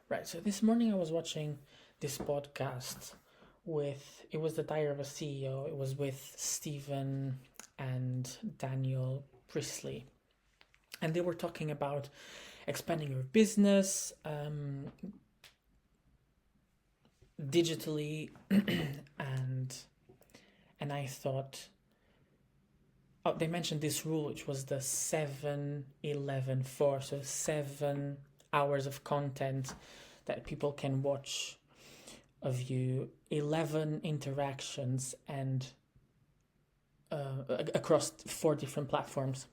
Right. So this morning I was watching this podcast it was the Diary of a CEO. It was with Stephen and Daniel Priestley. And they were talking about expanding your business digitally. and and I thought, oh, they mentioned this rule, which was the 7-11-4. So 7 hours of content that people can watch of you, 11 interactions, and across 4 different platforms.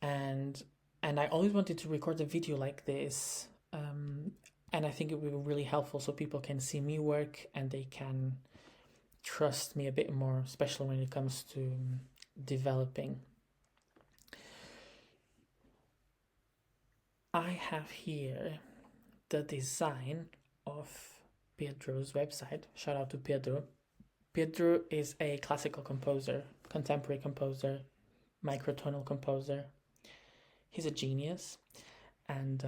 And I always wanted to record a video like this, and I think it would be really helpful so people can see me work and they can trust me a bit more, especially when it comes to developing. I have here the design of Pedro's website. Shout out to Pedro. Pedro is a classical composer, contemporary composer, microtonal composer. He's a genius, and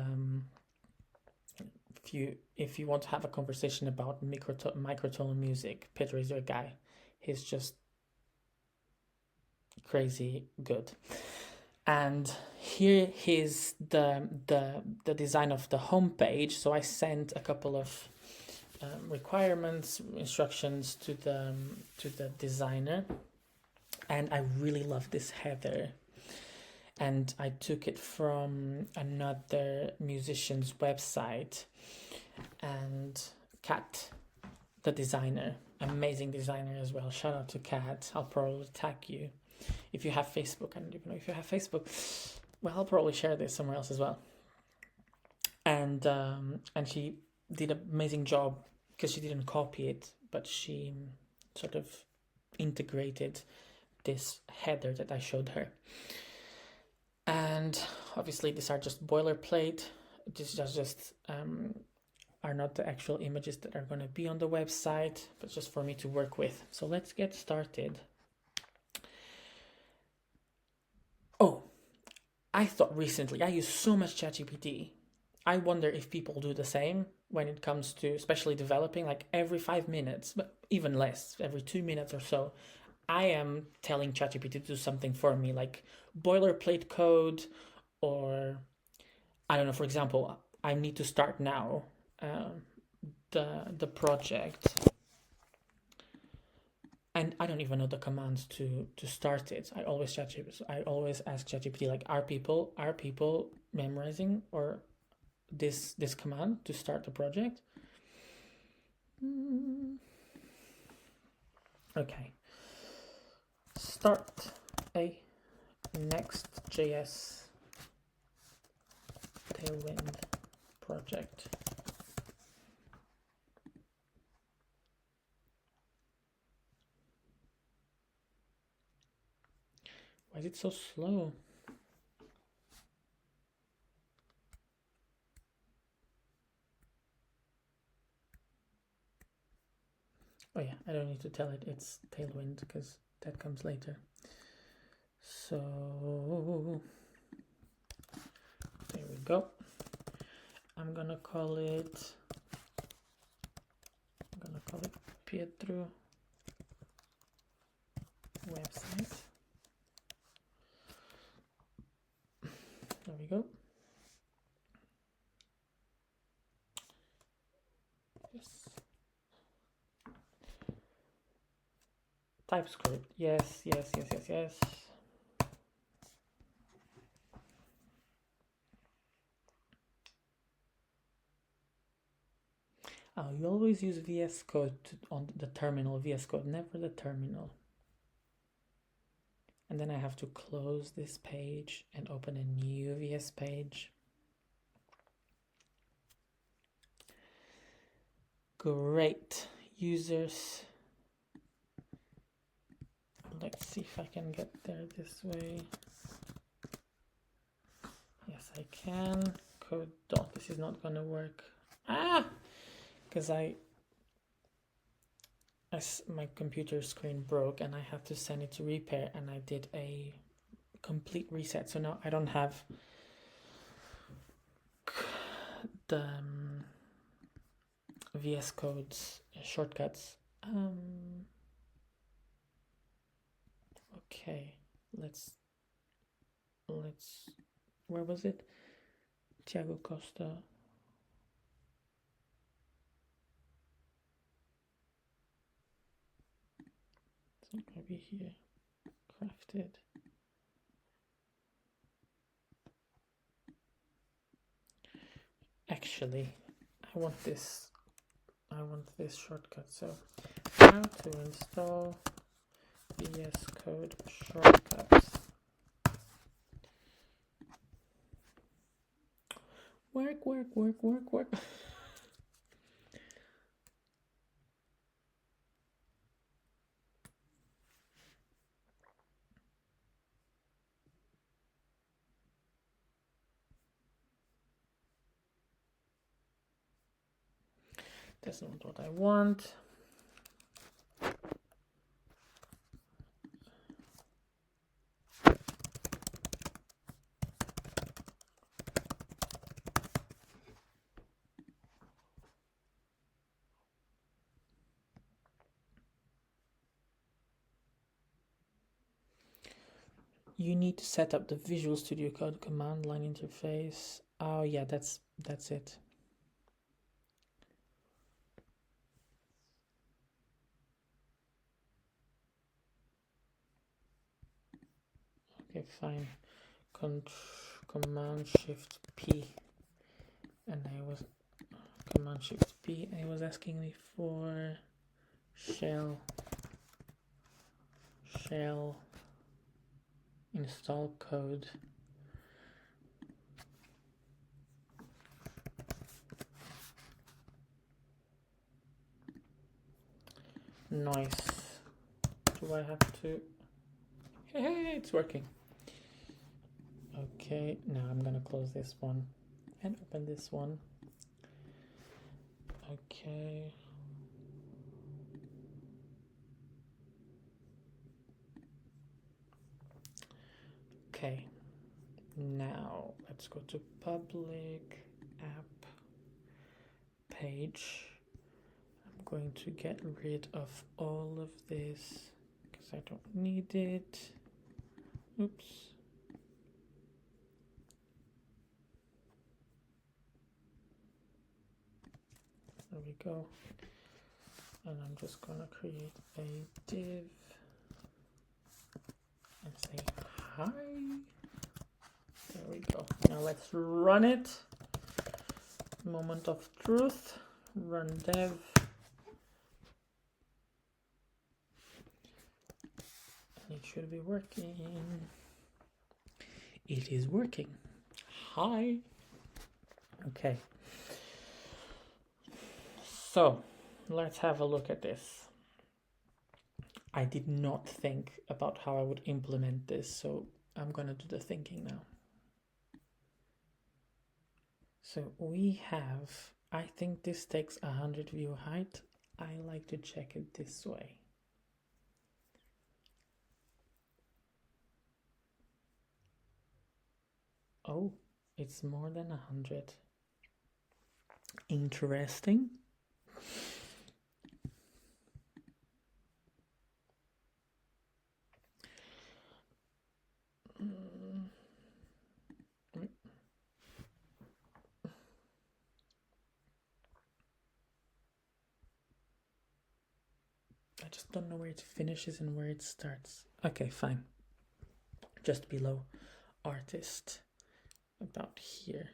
if you want to have a conversation about microtonal music, Pedro is your guy. He's just crazy good. And here is the design of the homepage. So I sent a couple of requirements, instructions to the designer, and I really love this header. And I took it from another musician's website, and Kat, the designer, amazing designer as well. Shout out to Kat. I'll probably tag you if you have Facebook. I don't even know if you have Facebook. Well, I'll probably share this somewhere else as well. And she did an amazing job because she didn't copy it, but she sort of integrated this header that I showed her. And obviously these are just boilerplate. These just are not the actual images that are going to be on the website, but just for me to work with. So let's get started. Oh, I thought recently I use so much ChatGPT. I wonder if people do the same when it comes to especially developing, like every 5 minutes, but even less, every 2 minutes or so, I am telling ChatGPT to do something for me, like boilerplate code, or I don't know. For example, I need to start now the project, and I don't even know the commands to start it. I always ask ChatGPT, like, are people memorizing or this command to start the project? Okay. Start a Next.js Tailwind project. Why is it so slow? Oh yeah, I don't need to tell it it's Tailwind because that comes later. So there we go. I'm gonna call it Pedro website. There we go. Yes. TypeScript. Yes. You always use VS Code on the terminal. VS Code, never the terminal. And then I have to close this page and open a new VS page. Great. Users. Let's see if I can get there this way. Yes, I can. Code dot. This is not gonna work. Because my computer screen broke and I had to send it to repair, and I did a complete reset. So now I don't have the VS Code's shortcuts. Okay, let's. Where was it? Thiago Costa. It's not gonna be here. Crafted. Actually, I want this shortcut. So how to install VS Code shortcuts. Work. That's not what I want. You need to set up the Visual Studio Code command line interface. Oh yeah, that's it. Okay, fine. Command Shift P, and I was Command Shift P. I was asking me for shell install code. Nice. Do I have to? Hey, it's working. Okay, now I'm gonna close this one and open this one. Okay. Okay. Now let's go to public app page. I'm going to get rid of all of this because I don't need it. Oops. There we go. And I'm just gonna create a div and say hi. There we go. Now let's run it. Moment of truth. Run dev. And it should be working. It is working. Hi. Okay. So let's have a look at this. I did not think about how I would implement this, so I'm gonna do the thinking now. So we have, I think this takes 100 view height. I like to check it this way. Oh, it's more than 100. Interesting. I just don't know where it finishes and where it starts. Okay, fine. Just below artist. About here.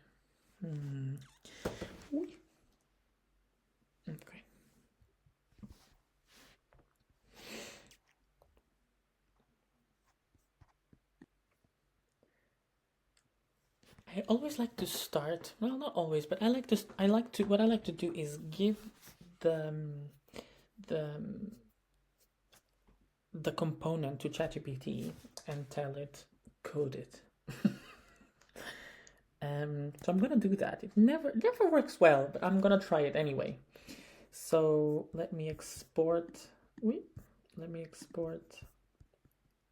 Okay. I always like to start, well, not always, but what I like to do is give the component to ChatGPT and tell it code it. So I'm gonna do that. It never works well, but I'm gonna try it anyway. So let me export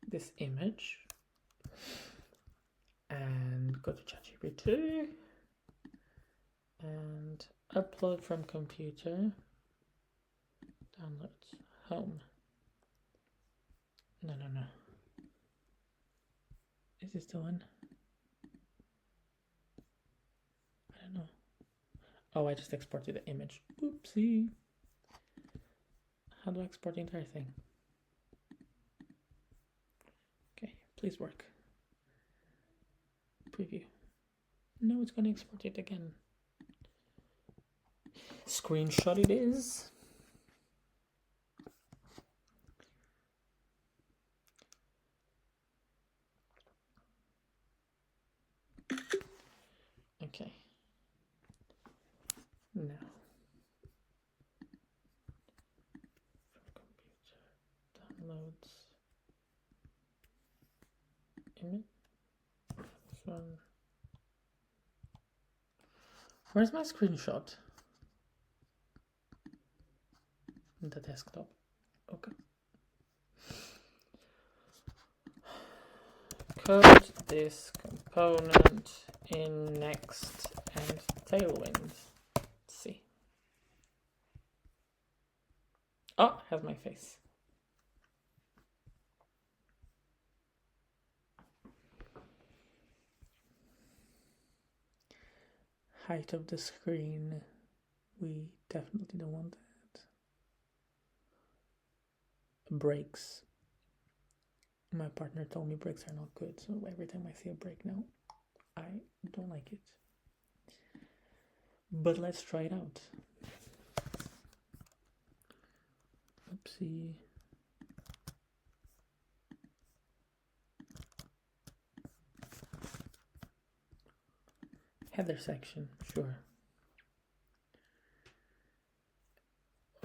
this image and go to ChatGPT and and upload from computer, downloads, home. No. Is this the one? I don't know. Oh, I just exported the image. Oopsie. How do I export the entire thing? Okay, please work. Preview. No, it's gonna export it again. Screenshot it is. Okay. Now. From computer. Downloads. Image. This one. Where's my screenshot? The desktop. Okay. Code this component in Next and Tailwind. Let's see. Oh, has my face. Height of the screen. We definitely don't want that. Breaks. My partner told me breaks are not good, so every time I see a break now, I don't like it. But let's try it out. Oopsie. Header section, sure.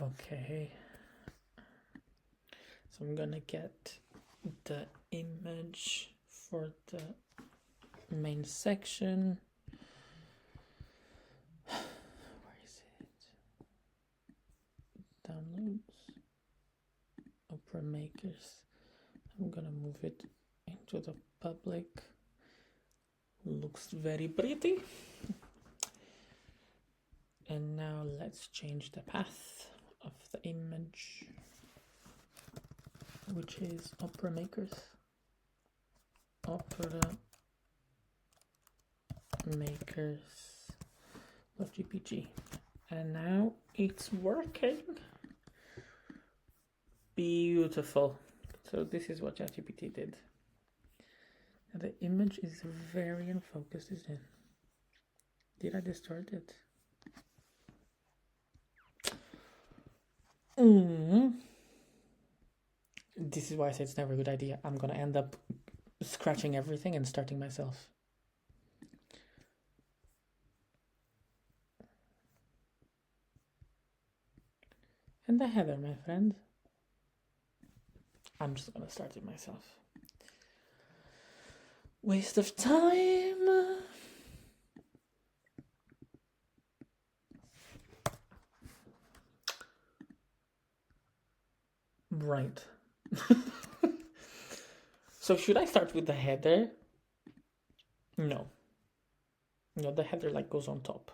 Okay. So I'm gonna get the image for the main section. Where is it? Downloads. Opera Makers. I'm gonna move it into the public. Looks very pretty. And now let's change the path of the image, which is Opera Makers. Opera Makers.jpg. And now it's working. Beautiful. So this is what ChatGPT did. And the image is very unfocused, isn't it? Did I distort it? This is why I say it's never a good idea. I'm gonna end up scratching everything and starting myself. And the header, my friend. I'm just gonna start it myself. Waste of time. Right. So should I start with the header? No. No, the header like goes on top.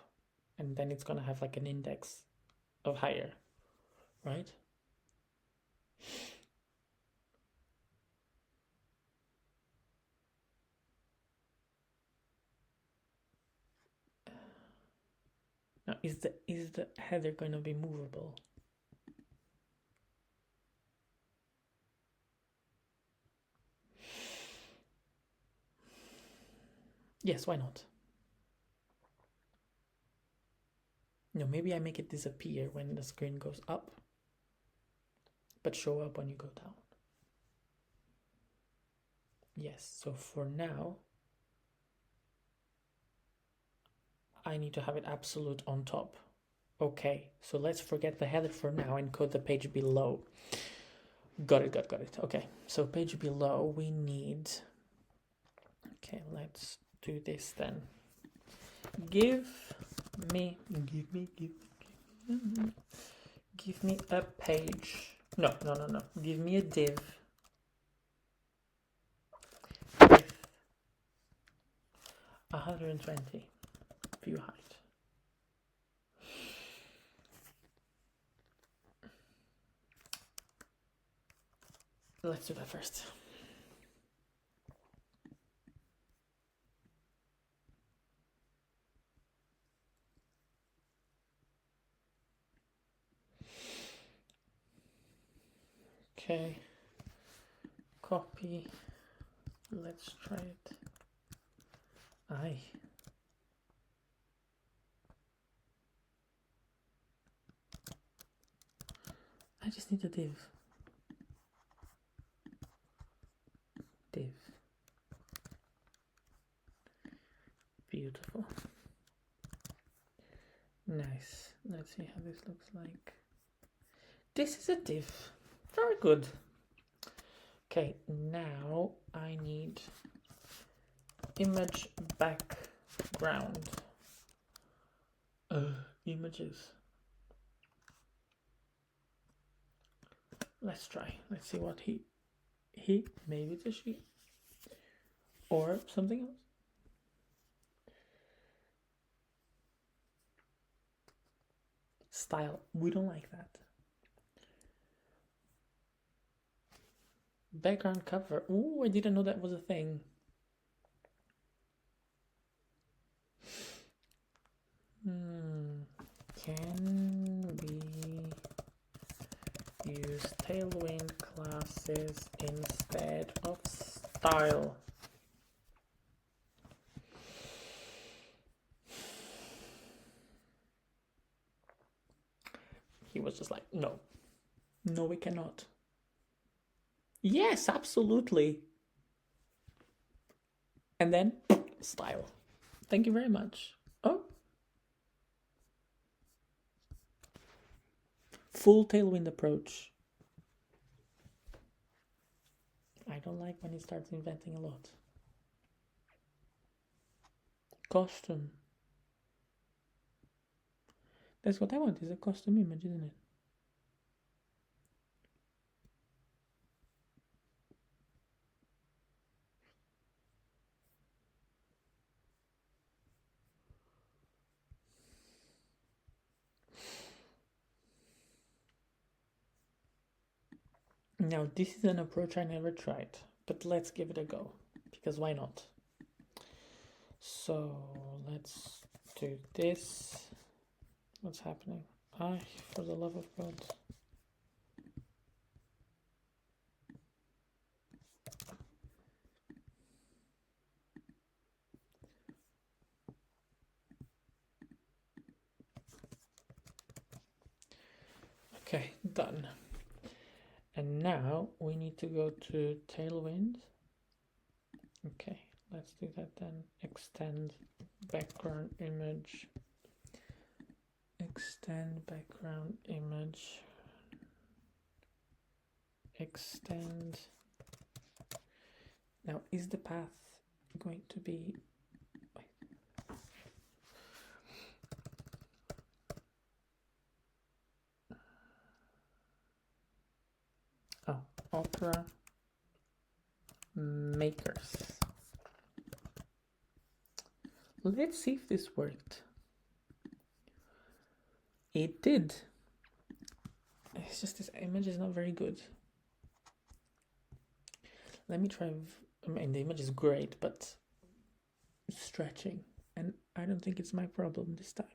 And then it's gonna have like an index of higher. Right? Now is the header gonna be movable? Yes, why not? No, maybe I make it disappear when the screen goes up, but show up when you go down. Yes, so for now, I need to have it absolute on top. Okay, so let's forget the header for now and code the page below. Got it. Okay, so page below we need... Okay, let's do this then. Give me a page. No. Give me a div with 120 view height. let's do that first. Okay, copy, let's try it. I just need a div. Beautiful. Nice. Let's see how this looks like. This is a div. Very good. Okay, now I need image background. Images. Let's try. Let's see what he, maybe it's a she, or something else. Style. We don't like that. Background cover. Ooh, I didn't know that was a thing. Can we use Tailwind classes instead of style? He was just like, no, we cannot. Yes, absolutely. And then style. Thank you very much. Oh. Full Tailwind approach. I don't like when he starts inventing a lot. Custom. That's what I want, is a custom image, isn't it? Now, this is an approach I never tried, but let's give it a go, because why not? So, let's do this. What's happening? For the love of God. Okay, done. And now we need to go to Tailwind. Okay, let's do that then. Extend background image. Extend background image. Extend. Now, is the path going to be... Opera makers. Let's see if this worked. It did. It's just this image is not very good. Let me try. I mean, the image is great, but stretching, and I don't think it's my problem this time.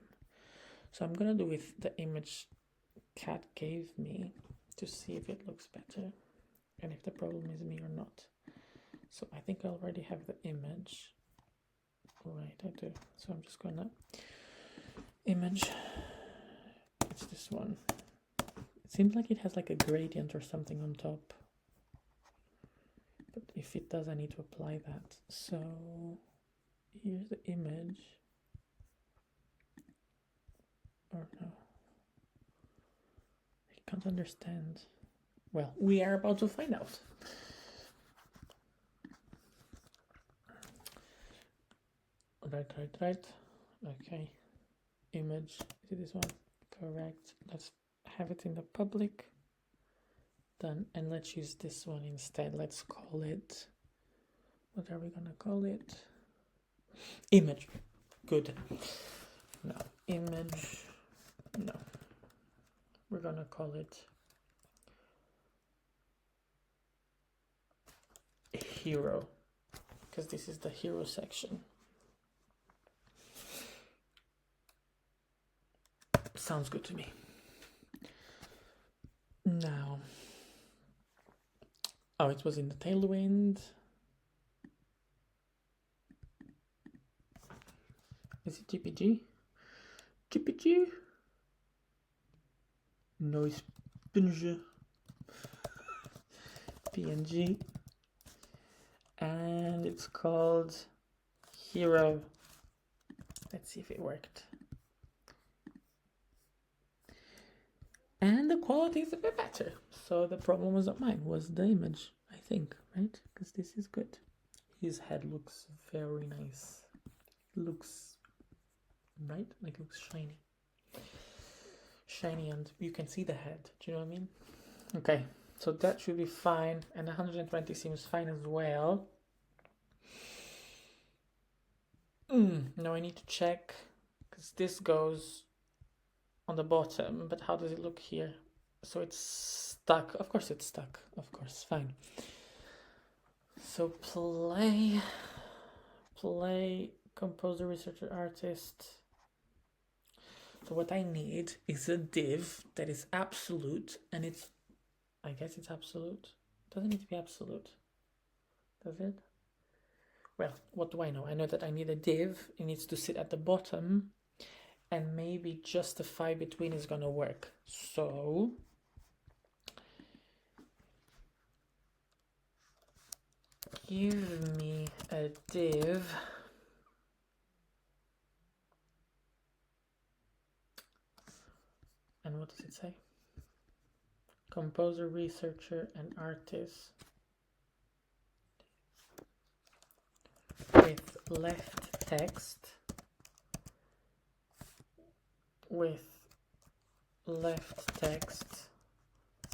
So I'm gonna do with the image Cat gave me to see if it looks better and if the problem is me or not. So I think I already have the image. Right, I do. So I'm just gonna image. It's this one. It seems like it has like a gradient or something on top. But if it does, I need to apply that. So here's the image. Or no. I can't understand. Well, we are about to find out. Right. Okay. Image. Is it this one? Correct. Let's have it in the public. Done. And let's use this one instead. Let's call it... What are we gonna call it? Image. Good. No. Image. No. We're gonna call it hero, because this is the hero section. Sounds good to me. Now, oh, it was in the tailwind. Is it GPG? GPG? Noise PNG. PNG. And it's called Hero. Let's see if it worked. And the quality is a bit better. So the problem was not mine, was the image, I think, right? Because this is good. His head looks very nice. Looks, right? Like, looks shiny. Shiny, and you can see the head. Do you know what I mean? Okay, so that should be fine. And 120 seems fine as well. Now I need to check, because this goes on the bottom, but how does it look here? So it's stuck. Of course it's stuck. Of course, fine. So play, composer, researcher, artist. So what I need is a div that is absolute, and it's, I guess it's absolute. Doesn't need to be absolute, does it? Well, what do I know? I know that I need a div. It needs to sit at the bottom, and maybe justify between is gonna work. So give me a div and what does it say? Composer, researcher, and artist with left text,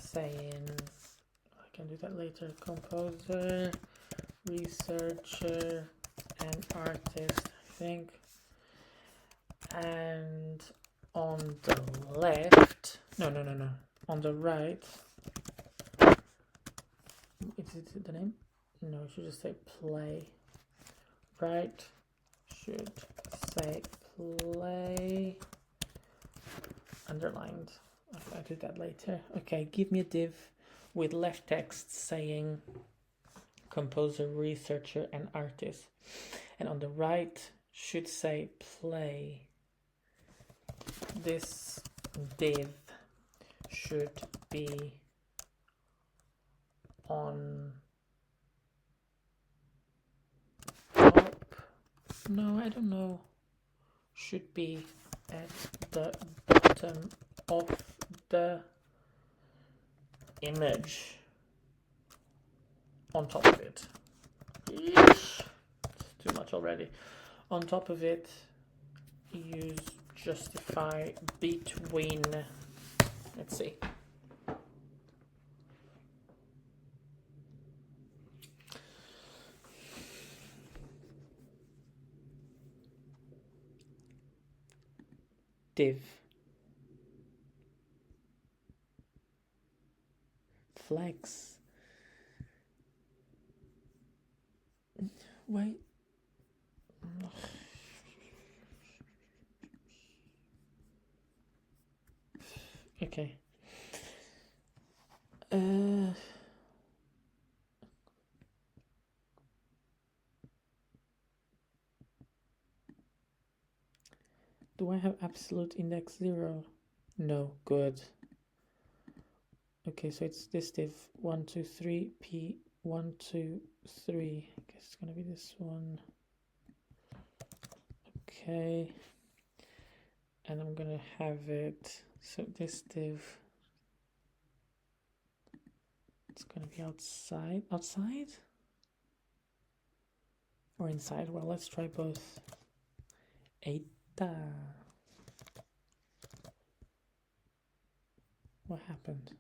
saying, I can do that later, composer, researcher, and artist, I think. And on the left, no, on the right, is it the name? No, it should just say play. Right, should say play, underlined. I'll do that later. Okay, give me a div with left text saying composer, researcher, and artist. And on the right should say play. This div should be on top. No, I don't know. Should be at the bottom of the image. On top of it. Yeesh. Too much already. On top of it, use justify between. Let's see. Div. Flex. Wait. Okay. Do I have absolute index 0? No, good. Okay, so it's this div 1, 2, 3, P 1, 2, 3. I guess it's gonna be this one. Okay, and I'm gonna have it. So this div, it's gonna be outside. Outside or inside? Well, let's try both. Eita. What happened?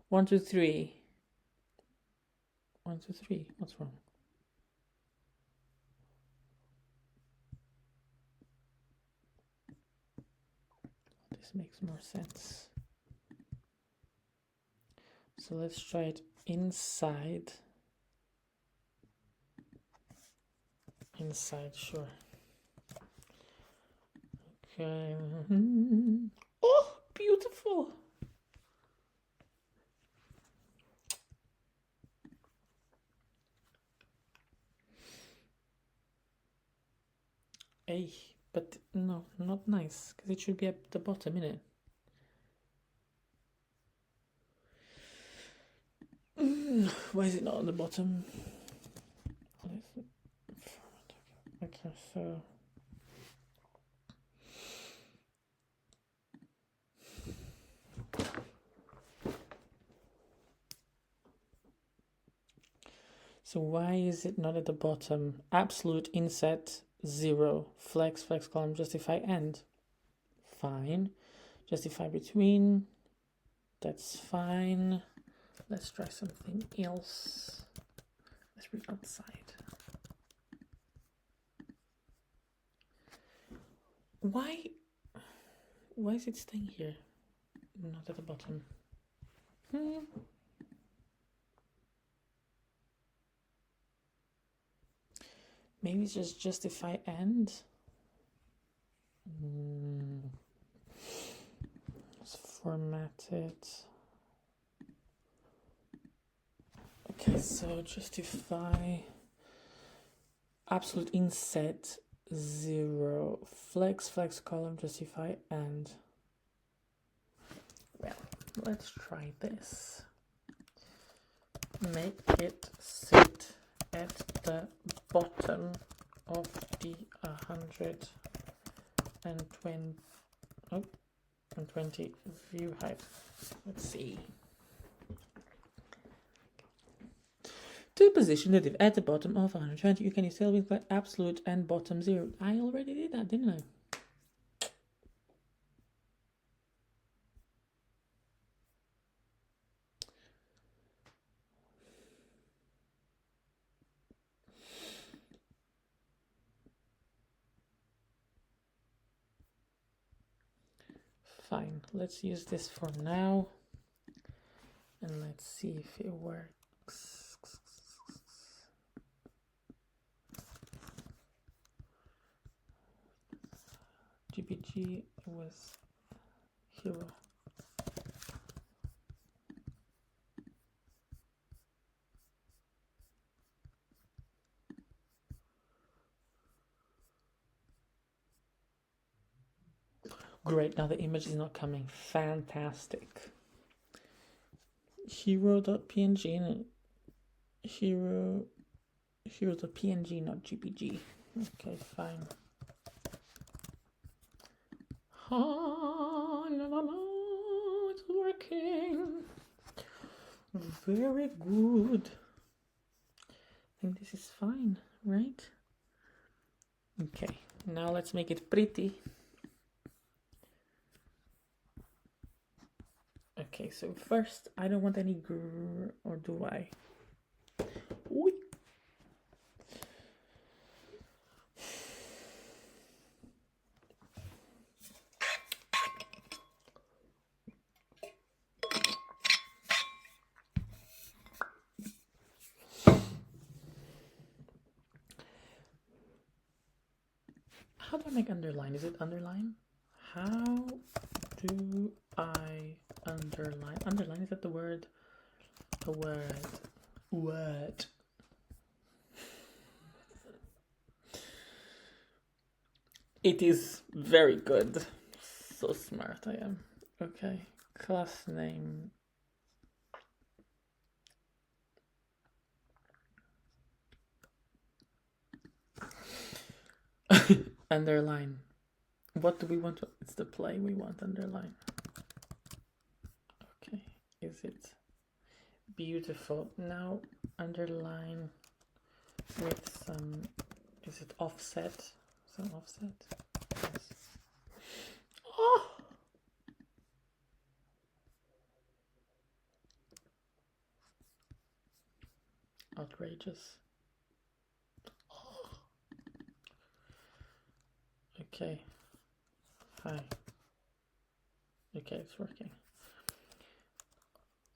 1, 2, 3. 1, 2, 3. What's wrong? This makes more sense. So let's try it inside. inside, sure. Okay. Oh, beautiful. Hey, but no, not nice, because it should be at the bottom, innit? Why is it not on the bottom? Okay, so why is it not at the bottom? Absolute inset 0, flex column, justify end. Fine. Justify between. That's fine. Let's try something else. Let's read outside. Why is it staying here? Not at the bottom. Maybe it's just justify end. Let's format it. Okay, so justify absolute inset 0, flex column, justify end. Well, let's try this. Make it sit at the bottom of the 120 view height. Let's see. To position the div at the bottom of 120, you can use tailwind by absolute and bottom 0. I already did that, didn't I? Fine, let's use this for now. And let's see if it works. GPG was hero. Great, now the image is not coming. Fantastic. Hero.png, hero.png, not GPG. Okay, fine. It's working. Very good. I think this is fine, right? Okay, now let's make it pretty. Okay, so first, I don't want any grrr, or do I? Ooh. How do I make underline? Is it underline? How do I underline? Underline, is that the word? A word. Word. It is very good. So smart I am. Okay, class name. Underline. What do we want? It's the play we want, underline. Okay, is it beautiful? Now underline with some, is it offset? Some offset? Yes. Oh! Outrageous. Oh. Okay. Hi. Okay, it's working.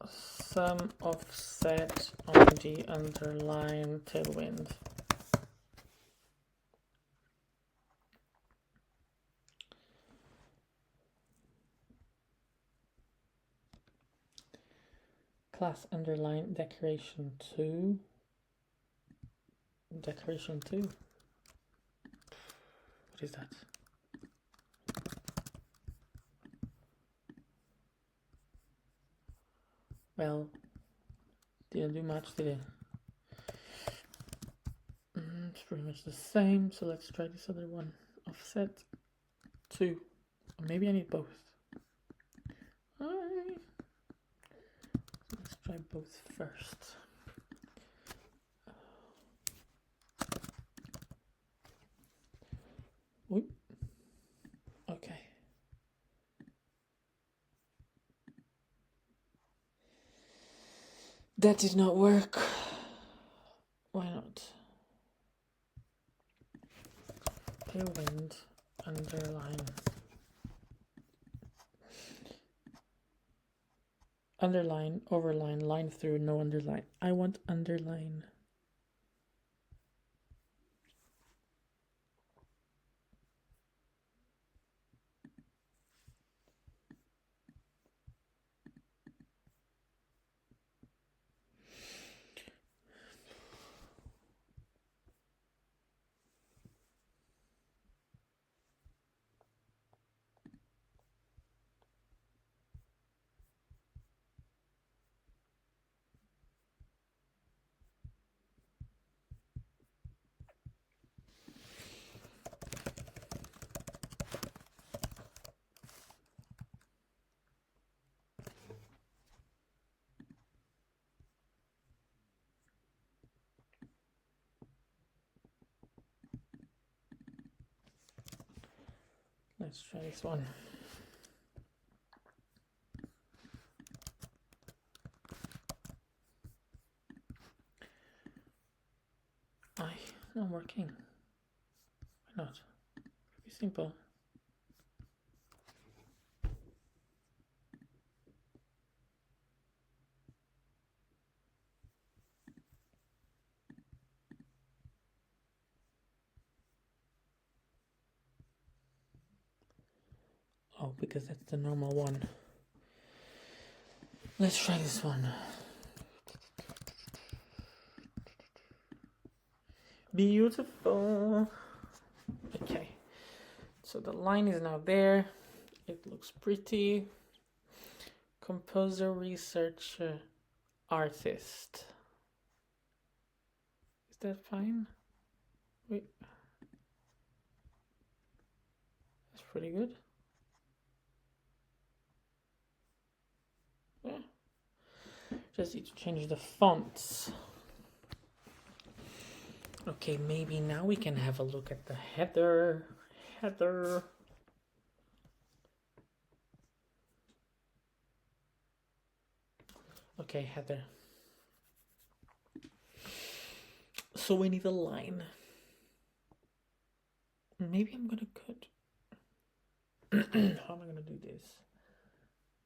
Some offset on the underline tailwind. class underline decoration 2. Decoration 2. What is that? Well, didn't do much, did it? It's pretty much the same, so let's try this other one. Offset 2. Or maybe I need both. Let's try both first. Oop. Okay. That did not work. Why not? Tailwind, underline. Underline, overline, line through, no underline. I want underline. Let's try this one. Not working. Why not? Pretty simple. Oh, because that's the normal one. Let's try this one. Beautiful. Okay, so the line is now there. It looks pretty. Composer, researcher, artist. Is that fine? Wait. That's pretty good. Yeah. Just need to change the fonts. Okay, maybe now we can have a look at the header. Okay, header. So we need a line. Maybe I'm gonna cut. How am I gonna do this?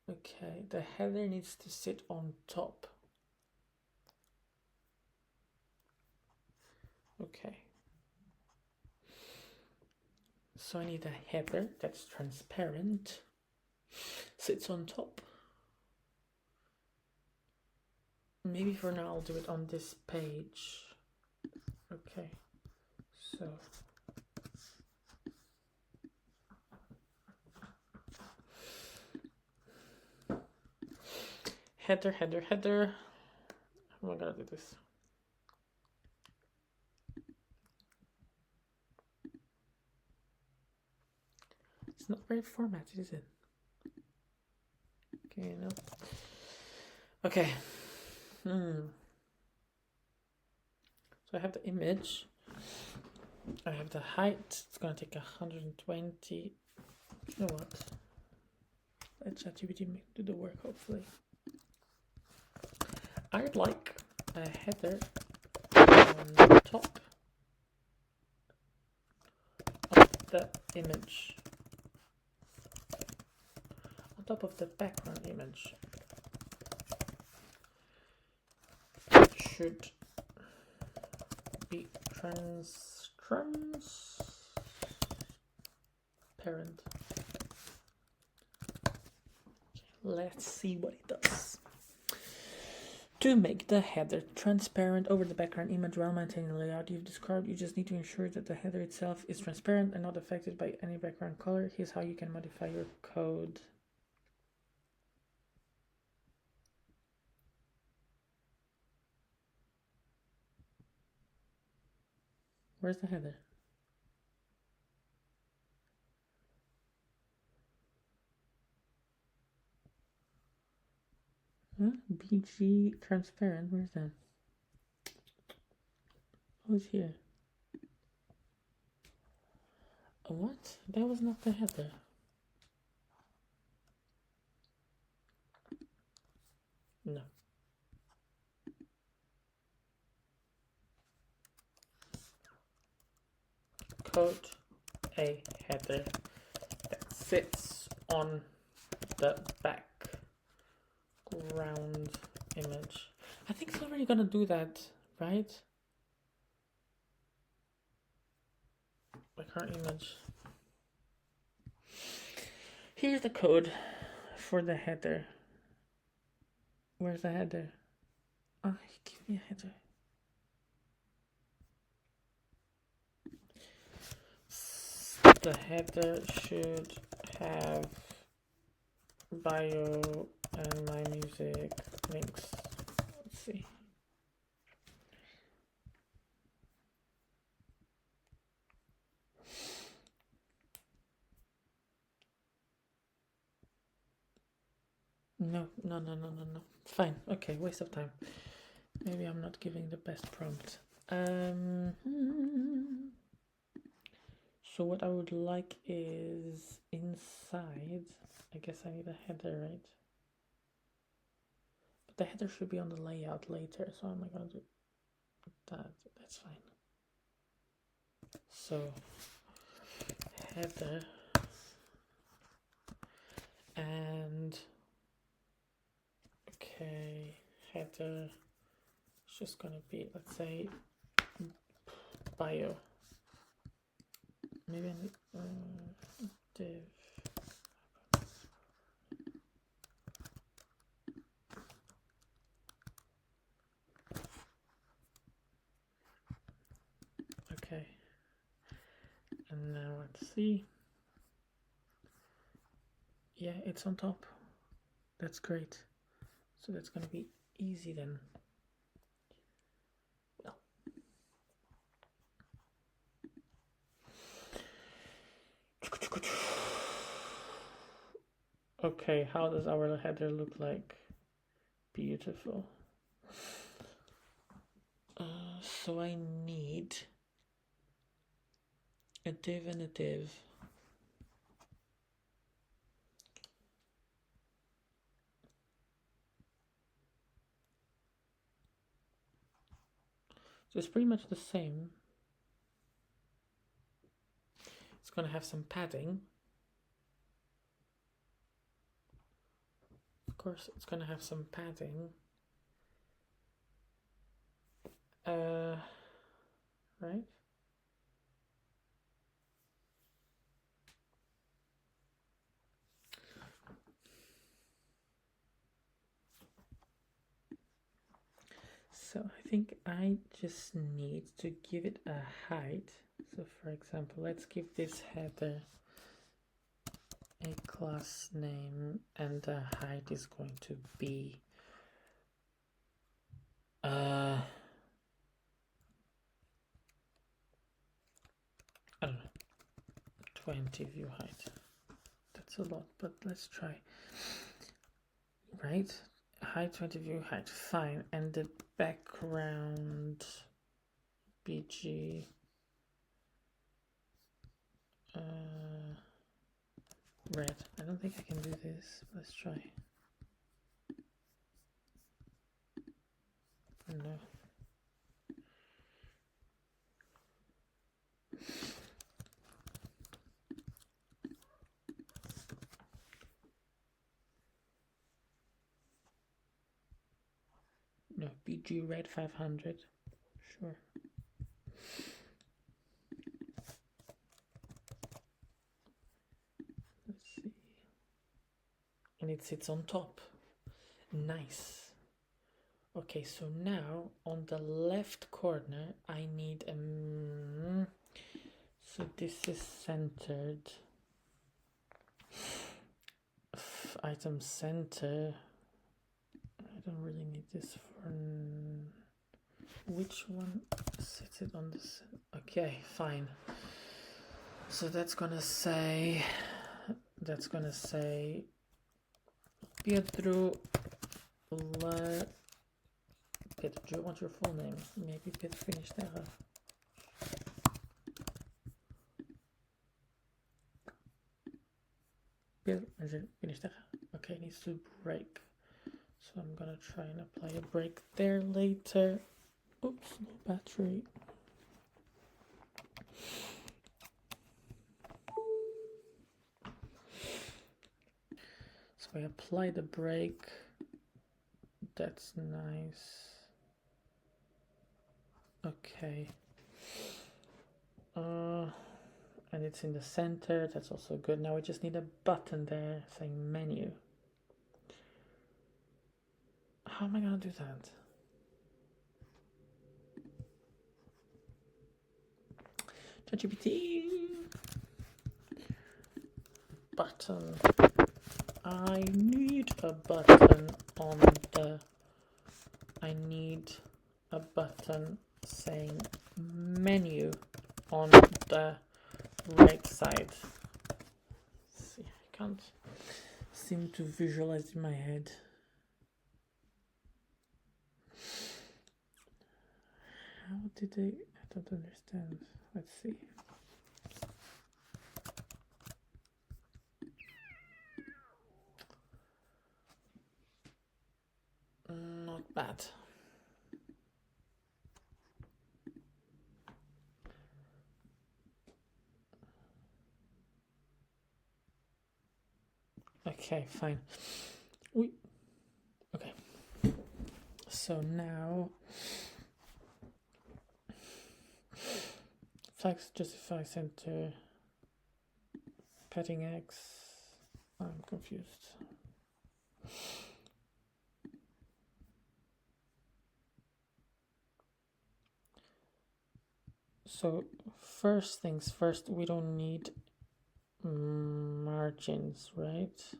Okay, the header needs to sit on top. Okay. So I need a header that's transparent, sits on top. Maybe for now I'll do it on this page. Okay, so header. How am I gonna do this? It's not very formatted, is it? Okay, no. Okay. So I have the image. I have the height. It's gonna take 120. You know what? Let ChatGPT do the work, hopefully. I'd like a header on top of the image. On top of the background image. It should be transparent. Let's see what it does. To make the header transparent over the background image while maintaining the layout you've described, you just need to ensure that the header itself is transparent and not affected by any background color. Here's how you can modify your code. Where's the header? Huh? BG transparent, where's that? Oh, it's here. What? That was not the header. No. Code a header that sits on the background image. I think it's already gonna do that, right? Background image. Here's the code for the header. Where's the header? Oh, give me a header. The header should have bio and my music links. Let's see. No. Fine. Okay, waste of time. Maybe I'm not giving the best prompt. So what I would like is inside. I guess I need a header, right? But the header should be on the layout later. So I'm not gonna do that. That's fine. So header and okay, header is just gonna be, let's say, bio. Maybe I need div. Okay, and now let's see. Yeah, it's on top. That's great. So that's gonna be easy then. Well, okay, how does our header look like? Beautiful. So I need a div and a div. So it's pretty much the same. It's gonna have some padding. Of course, it's gonna have some padding. Right? So I think I just need to give it a height. So for example, let's give this header a class name and the height is going to be I don't know, 20 view height. That's a lot, but let's try. Right? Height 20 view height, fine. And the background BG red. I don't think I can do this. Let's try. No. No, BG red 500. Sure. Let's see. And it sits on top. Nice. Okay, so now on the left corner, I need so this is centered. Item center. I don't really need this for. Which one sets it on this? Okay, fine. So that's gonna say. Pietro. Pietro, do you want your full name? Maybe Pietro Finisterra. Pietro Finisterra. Okay, it needs to break. So I'm gonna try and apply a break there later. Oops, no battery. So I apply the break. That's nice. Okay. And it's in the center. That's also good. Now we just need a button there saying menu. How am I gonna do that? ChatGPT. Button. I need a button on the. I need a button saying menu on the right side. Let's see, I can't seem to visualize in my head. How did they? I don't understand. Let's see. Not bad. Okay, fine. Okay. So now flex justify center petting X. I'm confused. So first things first, we don't need margins, right?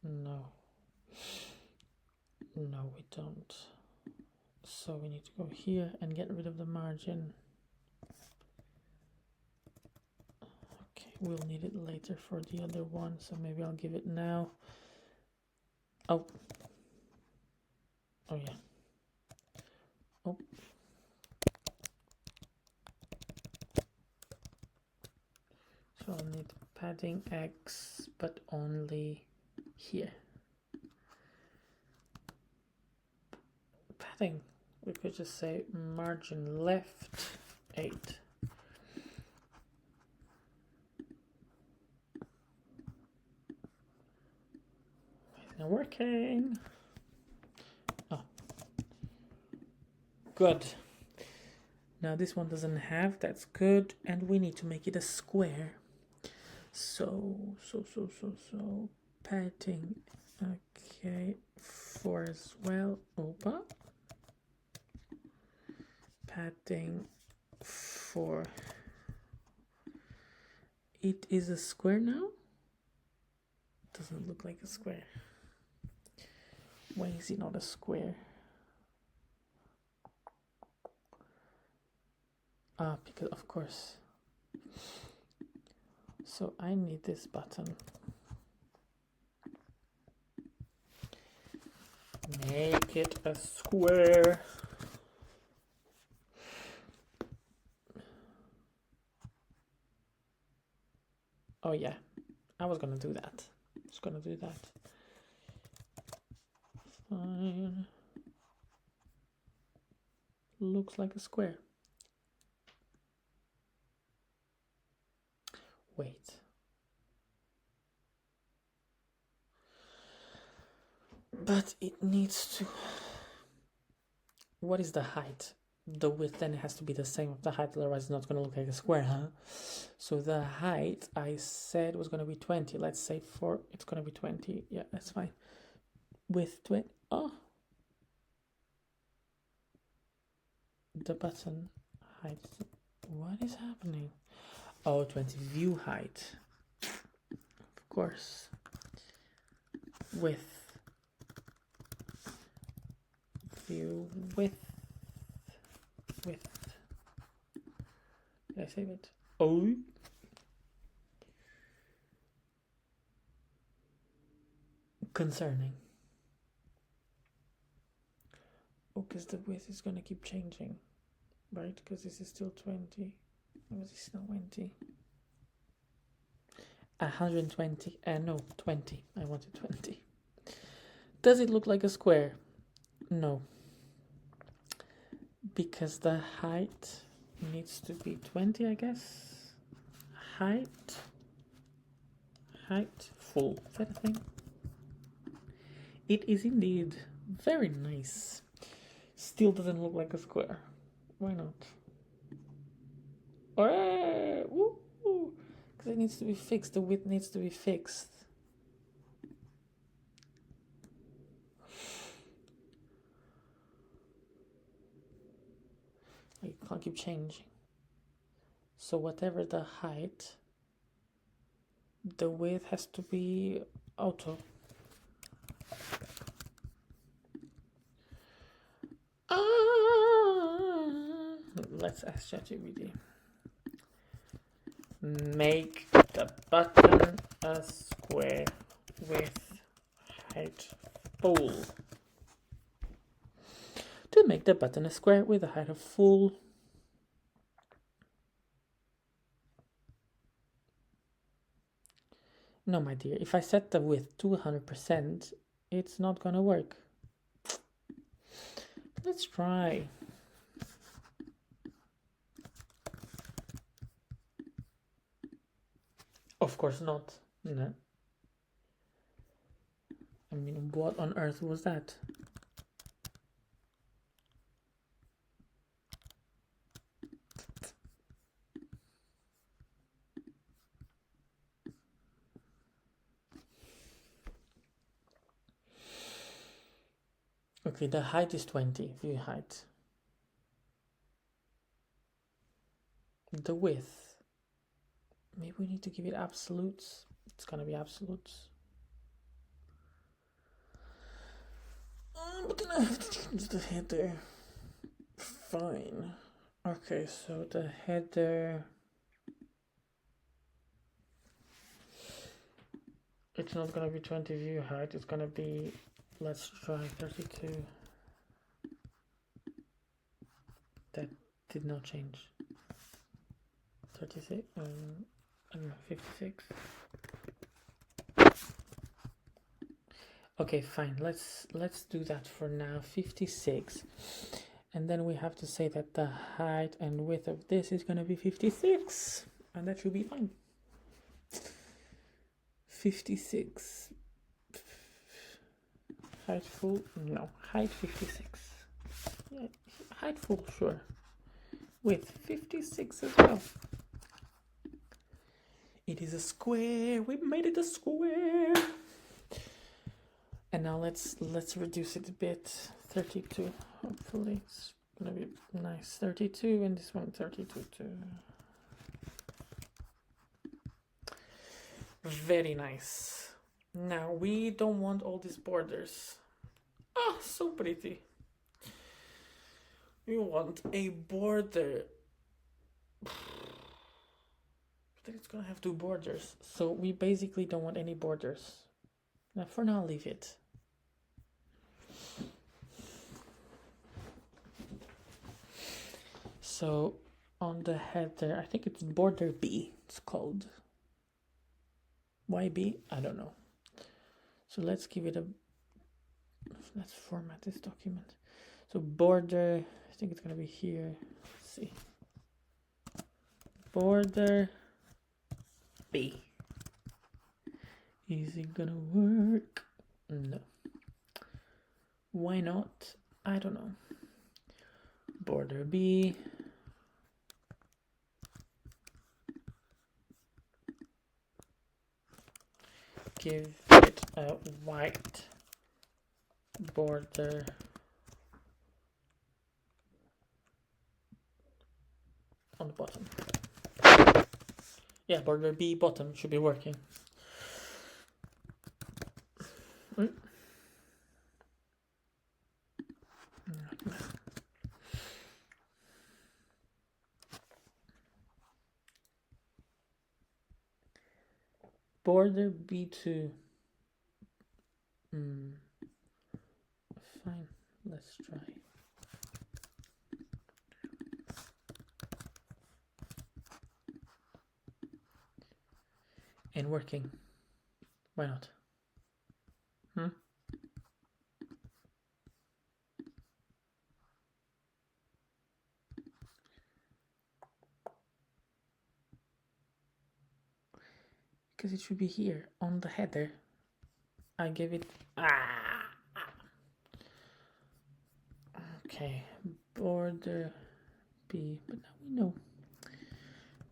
No, we don't. So we need to go here and get rid of the margin. Okay, we'll need it later for the other one, so maybe I'll give it now. Oh yeah. Oh. So I'll need padding X, but only here. Padding, we could just say margin left 8. It's not working. Oh, good. Now this one doesn't have, that's good, and we need to make it a square. So padding, okay, 4 as well. Opa. Padding 4. It is a square now? Doesn't look like a square. Why is it not a square? Because of course. So I need this button. Make it a square. Oh yeah, I was gonna do that. Fine. Looks like a square. Wait. But it needs to. What is the height? The width then has to be the same of the height, otherwise it's not going to look like a square, huh? So the height I said was going to be 20. Let's say it's going to be 20. Yeah, that's fine. Width 20. Oh, the button height. What is happening? Oh, 20 view height. Of course. Width. View width. Width. Did I save it? Oh. Concerning. Oh, because the width is going to keep changing. Right? Because this is still 20. Or is this not 20? 120. No, 20. I wanted 20. Does it look like a square? No. Because the height needs to be 20, I guess. Height, full. Is that a thing? It is indeed. Very nice. Still doesn't look like a square. Why not? Because it needs to be fixed. The width needs to be fixed. You can't keep changing. So whatever the height, the width has to be auto. Let's ask ChatGPT. Make the button a square with height full. To make the button a square with a height of full. No, my dear, if I set the width to 100%, it's not gonna work. Let's try. Of course not. No. I mean, what on earth was that? Okay, the height is 20, view height. The width. Maybe we need to give it absolutes. It's gonna be absolutes. But then I have to change the header. Fine. Okay, so the header. It's not gonna be 20 view height, it's gonna be, let's try 32. That did not change. 36, I don't know, 56. Okay, fine. Let's do that for now. 56, and then we have to say that the height and width of this is gonna be 56, and that should be fine. 56. Height full? No. Height 56. Yeah, height full, sure. Width 56 as well. It is a square. We made it a square. And now let's reduce it a bit. 32. Hopefully it's gonna be nice. 32, and this one 32 too. Very nice. Now we don't want all these borders. Ah, so pretty. We want a border. But it's gonna have two borders. So we basically don't want any borders. Now for now, leave it. So on the header, I think it's border B, it's called. Why B? I don't know. So let's give it a, let's format this document. So border, I think it's gonna be here. Let's see. Border B. Is it gonna work? No. Why not? I don't know. Border B. Give it a white border on the bottom. Yeah, border B bottom should be working. Border B2. Fine, let's try. And working. Why not? Because it should be here on the header. I gave it. Okay, border B, but now we know.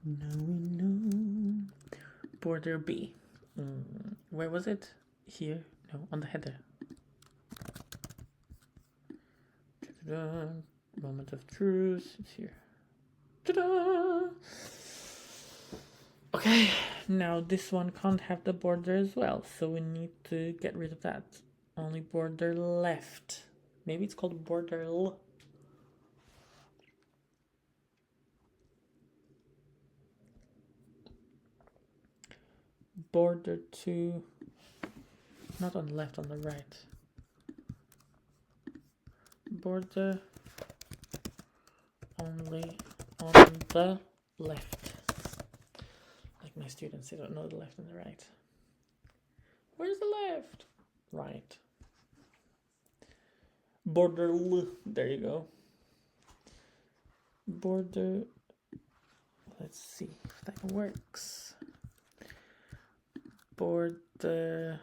Now we know. Border B. Where was it? Here? No, on the header. Ta-da. Moment of truth. It's here. Ta-da! Okay, now this one can't have the border as well, so we need to get rid of that. Only border left. Maybe it's called border L. Border 2, not on the left, on the right. Border only on the left. Like my students, they don't know the left and the right. Where's the left? Right. Border L, there you go. Border, let's see if that works. Border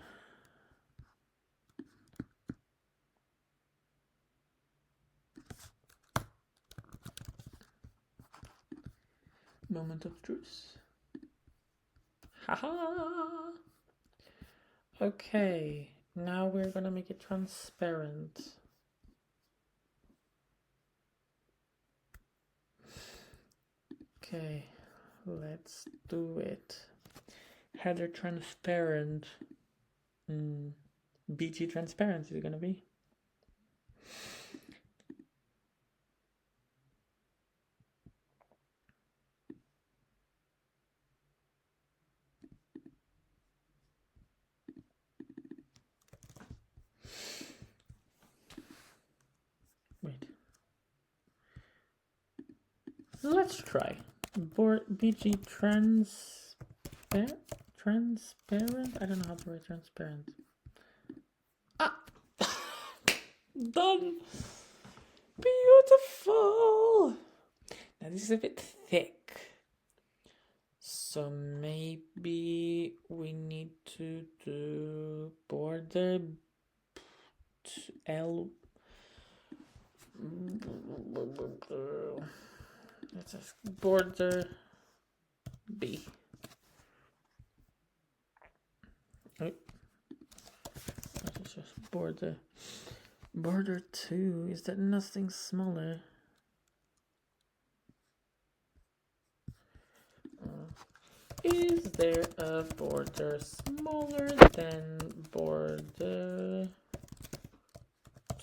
moment of truth. Haha. Okay, now we're gonna make it transparent. Okay, let's do it. Header transparent. BG transparent is it gonna be? Wait. Let's try. BG transparent? I don't know how to write transparent. Done! Beautiful! Now this is a bit thick. So maybe we need to do border L. Let's ask border B. That is just border 2. Is there nothing smaller? Is there a border smaller than border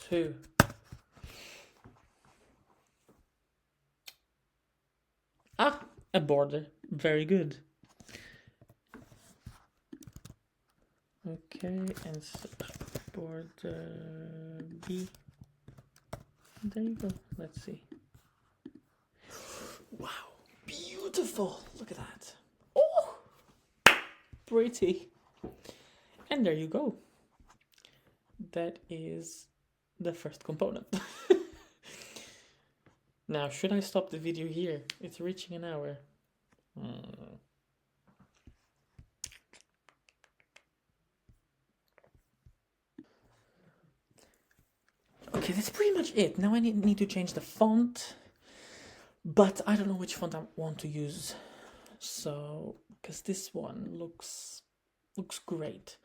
2? A border. Very good. Okay, and border B. There you go. Let's see. Wow, beautiful. Look at that. Oh, pretty. And there you go. That is the first component. Now, should I stop the video here? It's reaching an hour. Okay, that's pretty much it. Now I need to change the font, but I don't know which font I want to use. So, because this one looks great,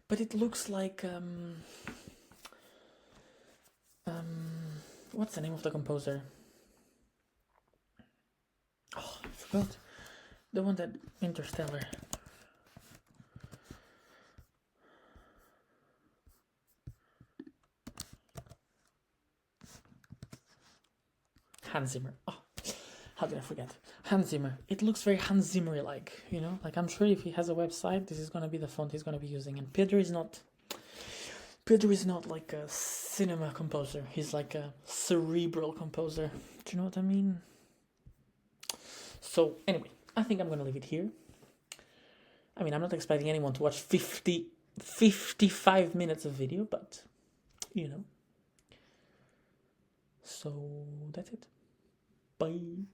but it looks like What's the name of the composer? Oh, I forgot. The one that Interstellar. Hans Zimmer. Oh, how did I forget? Hans Zimmer. It looks very Hans Zimmer-like, you know? Like, I'm sure if he has a website, this is gonna be the font he's gonna be using. And Pedro is not like a cinema composer. He's like a cerebral composer. Do you know what I mean? So, anyway, I think I'm gonna leave it here. I mean, I'm not expecting anyone to watch 55 minutes of video, but, you know. So, that's it. Bye.